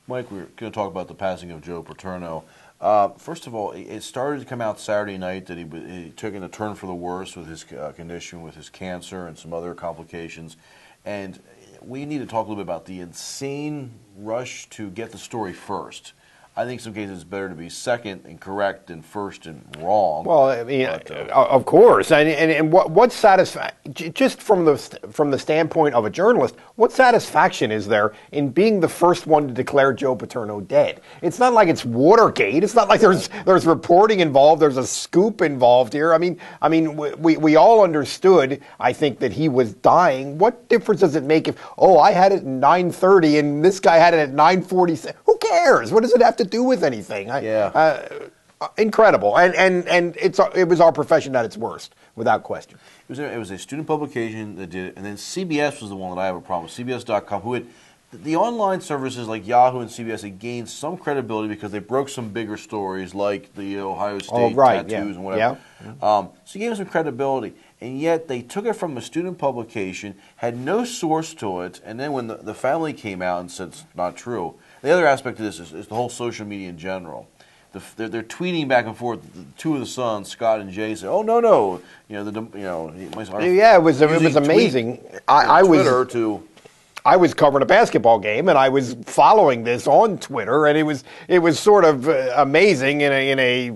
Mike, we're going to talk about the passing of Joe Paterno. First of all, it started to come out Saturday night that he took in a turn for the worse with his condition, with his cancer and some other complications. And we need to talk a little bit about the insane rush to get the story first. I think in some cases it's better to be second and correct than first and wrong. Well, I mean, of course, and what just from the standpoint of a journalist, what satisfaction is there in being the first one to declare Joe Paterno dead? It's not like it's Watergate. It's not like there's reporting involved. There's a scoop involved here. I mean, we all understood, I think, that he was dying. What difference does it make if I had it at 9:30 and this guy had it at 9:40? Who cares? What does it have to do with anything? Incredible, and it was our profession at its worst, without question. It was a student publication that did it, and then CBS was the one that I have a problem with. CBS.com, who had the online services like Yahoo and CBS had gained some credibility because they broke some bigger stories like the Ohio State tattoos and whatever. Yeah. So you gave them some credibility, and yet they took it from a student publication, had no source to it, and then when the family came out and said it's not true. The other aspect of this is the whole social media in general. They're tweeting back and forth. The two of the sons, Scott and Jay, say, "Oh no, yeah, it was amazing." I was covering a basketball game, and I was following this on Twitter, and it was sort of amazing in a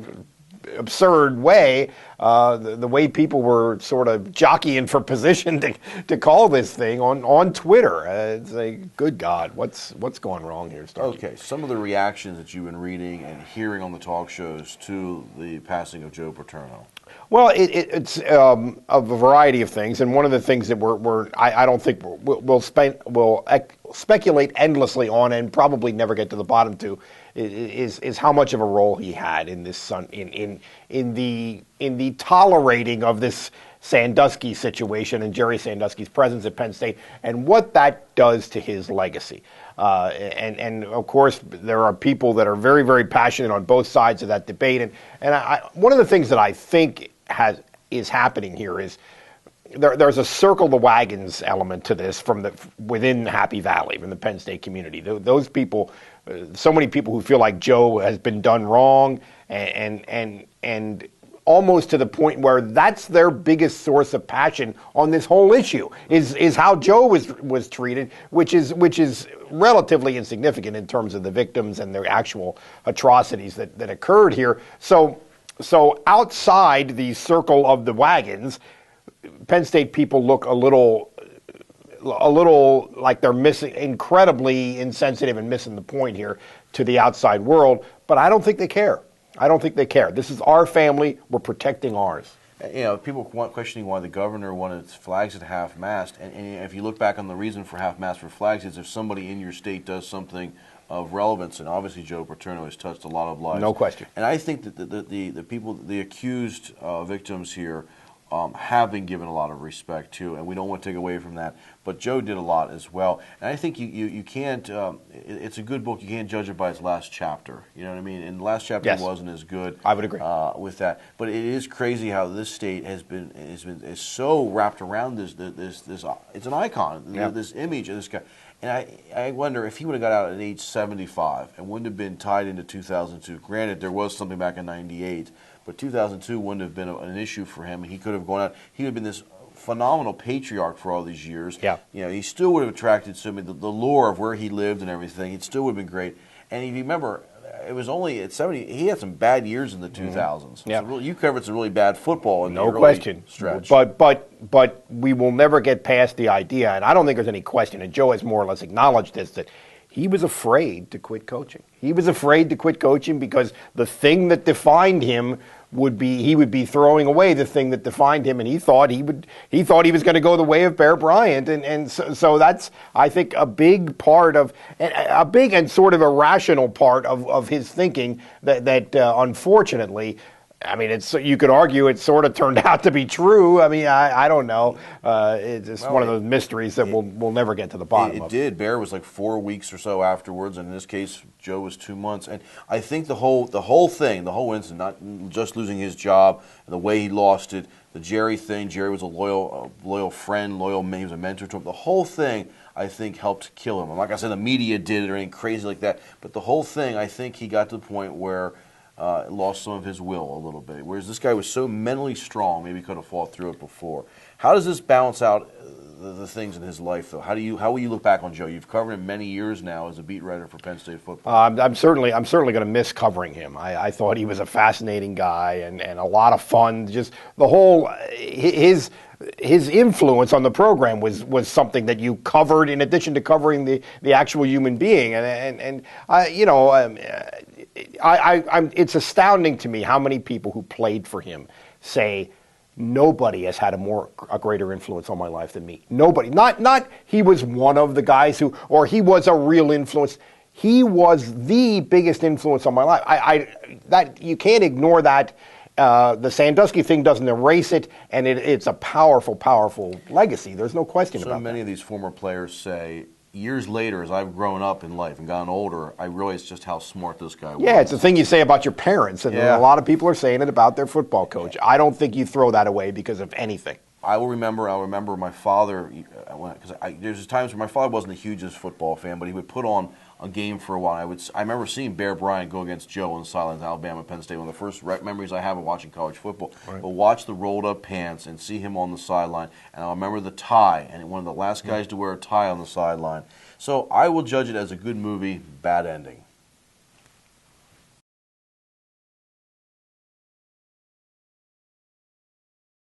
absurd way. The way people were sort of jockeying for position to call this thing on Twitter. It's like, good God, what's going wrong here? Okay, some of the reactions that you've been reading and hearing on the talk shows to the passing of Joe Paterno. Well, it's a variety of things, and one of the things that I don't think we'll speculate endlessly on and probably never get to the bottom to is how much of a role he had in this in the tolerating of this Sandusky situation and Jerry Sandusky's presence at Penn State and what that does to his legacy. And of course, there are people that are very, very passionate on both sides of that debate. And one of the things that I think is happening here is there's a circle the wagons element to this from within Happy Valley, from the Penn State community. Those people, so many people who feel like Joe has been done wrong, and almost to the point where that's their biggest source of passion on this whole issue is how Joe was treated, which is relatively insignificant in terms of the victims and the actual atrocities that occurred here. So outside the circle of the wagons, Penn State people look a little like they're incredibly insensitive and missing the point here to the outside world, but I don't think they care. This is our family. We're protecting ours. People questioning why the governor wanted flags at half-mast, and if you look back on the reason for half-mast for flags, is if somebody in your state does something of relevance, and obviously Joe Paterno has touched a lot of lives. No question. And I think that the people, the accused victims here, have been given a lot of respect too, and we don't want to take away from that. But Joe did a lot as well, and I think you can't. It's a good book. You can't judge it by its last chapter. You know what I mean? And the last chapter wasn't as good. I would agree with that. But it is crazy how this state is so wrapped around this. It's an icon. Yeah. This image of this guy. And I wonder if he would have got out at age 75 and wouldn't have been tied into 2002. Granted, there was something back in '98. But 2002 wouldn't have been an issue for him. He could have gone out. He would have been this phenomenal patriarch for all these years. Yeah. He still would have attracted so many, the lure of where he lived and everything. It still would have been great. And if you remember, it was only at 70. He had some bad years in the 2000s. Yeah. So you covered some really bad football in the early question. Stretch. But we will never get past the idea, and I don't think there's any question. And Joe has more or less acknowledged this, that he was afraid to quit coaching. He was afraid to quit coaching because the thing that defined him would be throwing away the thing that defined him, and he thought he was going to go the way of Bear Bryant, and so that's, I think, a big part of a big and sort of irrational part of his thinking that unfortunately. I mean, you could argue it sort of turned out to be true. I mean, I don't know. It's one of those mysteries that we'll never get to the bottom of. It did. Bear was like 4 weeks or so afterwards, and in this case, Joe was 2 months. And I think the whole thing, the whole incident, not just losing his job, the way he lost it, the Jerry thing. Jerry was a loyal friend, he was a mentor to him. The whole thing, I think, helped kill him. I'm not going to say the media did it or anything crazy like that, but the whole thing, I think he got to the point where lost some of his will a little bit. Whereas this guy was so mentally strong, maybe he could have fought through it before. How does this balance out the things in his life, though? How will you look back on Joe? You've covered him many years now as a beat writer for Penn State football. I'm certainly going to miss covering him. I thought he was a fascinating guy and a lot of fun. Just the whole his influence on the program was something that you covered in addition to covering the actual human being. It's astounding to me how many people who played for him say, nobody has had a greater influence on my life than me. Nobody. Not he was one of the guys who, or he was a real influence. He was the biggest influence on my life. That you can't ignore that. The Sandusky thing doesn't erase it, and it's a powerful, powerful legacy. There's no question about that. So many of these former players say, years later, as I've grown up in life and gotten older, I realized just how smart this guy was. Yeah, it's the thing you say about your parents, and a lot of people are saying it about their football coach. I don't think you throw that away because of anything. I'll remember my father, because there's times where my father wasn't the hugest football fan, but he would put on a game for a while. I remember seeing Bear Bryant go against Joe on the sidelines, Alabama, Penn State, one of the first memories I have of watching college football. Right. But watch the rolled up pants and see him on the sideline, and I remember the tie, and one of the last guys to wear a tie on the sideline. So I will judge it as a good movie, bad ending.